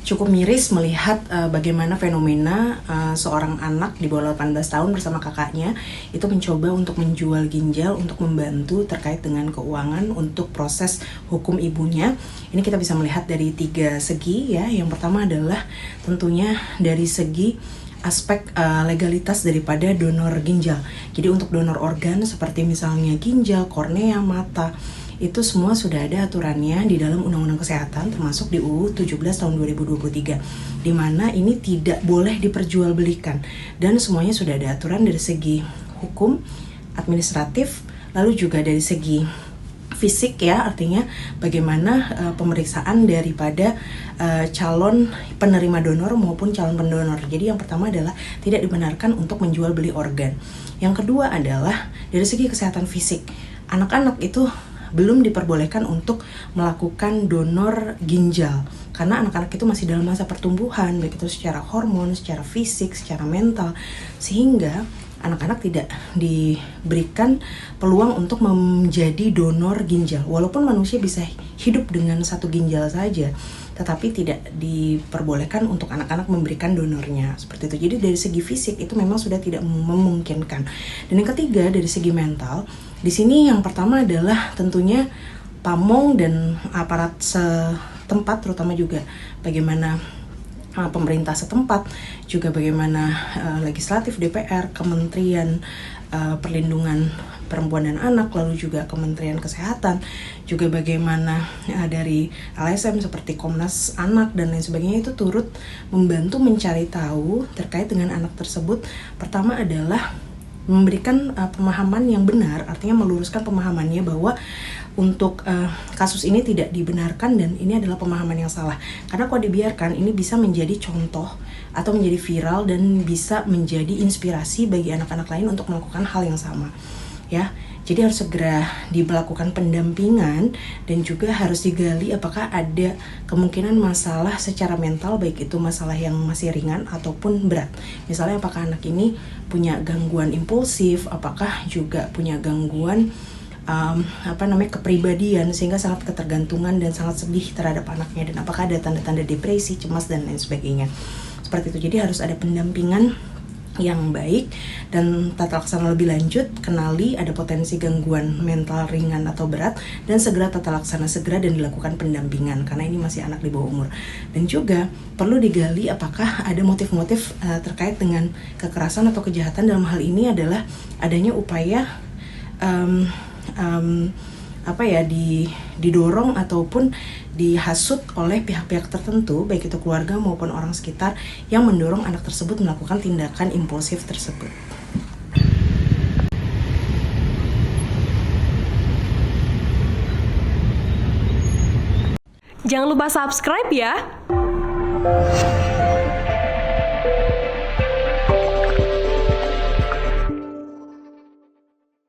cukup miris melihat bagaimana fenomena seorang anak di bawah 18 tahun bersama kakaknya itu mencoba untuk menjual ginjal untuk membantu terkait dengan keuangan untuk proses hukum ibunya. Ini kita bisa melihat dari 3 segi ya. Yang pertama adalah tentunya dari segi aspek legalitas daripada donor ginjal. Jadi untuk donor organ seperti misalnya ginjal, kornea, mata, itu semua sudah ada aturannya di dalam Undang-Undang Kesehatan termasuk di UU 17 tahun 2023 di mana ini tidak boleh diperjualbelikan dan semuanya sudah ada aturan dari segi hukum, administratif, lalu juga dari segi fisik ya, artinya bagaimana pemeriksaan daripada calon penerima donor maupun calon pendonor. Jadi yang pertama adalah tidak dibenarkan untuk menjual beli organ. Yang kedua adalah dari segi kesehatan fisik. Anak-anak itu belum diperbolehkan untuk melakukan donor ginjal karena anak-anak itu masih dalam masa pertumbuhan, baik itu secara hormon, secara fisik, secara mental, sehingga anak-anak tidak diberikan peluang untuk menjadi donor ginjal. Walaupun manusia bisa hidup dengan 1 ginjal saja, tetapi tidak diperbolehkan untuk anak-anak memberikan donornya seperti itu. Jadi dari segi fisik itu memang sudah tidak memungkinkan. Dan yang ketiga dari segi mental, di sini yang pertama adalah tentunya pamong dan aparat setempat, terutama juga bagaimana pemerintah setempat, juga bagaimana legislatif, DPR, Kementerian Perlindungan Perempuan dan Anak, lalu juga Kementerian Kesehatan, juga bagaimana dari LSM seperti Komnas Anak dan lain sebagainya itu turut membantu mencari tahu terkait dengan anak tersebut. Pertama adalah memberikan pemahaman yang benar, artinya meluruskan pemahamannya bahwa untuk kasus ini tidak dibenarkan dan ini adalah pemahaman yang salah. Karena kalau dibiarkan ini bisa menjadi contoh atau menjadi viral dan bisa menjadi inspirasi bagi anak-anak lain untuk melakukan hal yang sama. Ya, jadi harus segera dilakukan pendampingan dan juga harus digali apakah ada kemungkinan masalah secara mental, baik itu masalah yang masih ringan ataupun berat. Misalnya apakah anak ini punya gangguan impulsif, apakah juga punya gangguan kepribadian sehingga sangat ketergantungan dan sangat sedih terhadap anaknya, dan apakah ada tanda-tanda depresi, cemas dan lain sebagainya. Seperti itu. Jadi harus ada pendampingan yang baik dan tata laksana lebih lanjut, kenali ada potensi gangguan mental ringan atau berat dan segera tata laksana segera dan dilakukan pendampingan karena ini masih anak di bawah umur. Dan juga perlu digali apakah ada motif-motif terkait dengan kekerasan atau kejahatan. Dalam hal ini adalah adanya upaya didorong ataupun dihasut oleh pihak-pihak tertentu, baik itu keluarga maupun orang sekitar yang mendorong anak tersebut melakukan tindakan impulsif tersebut. Jangan lupa subscribe ya.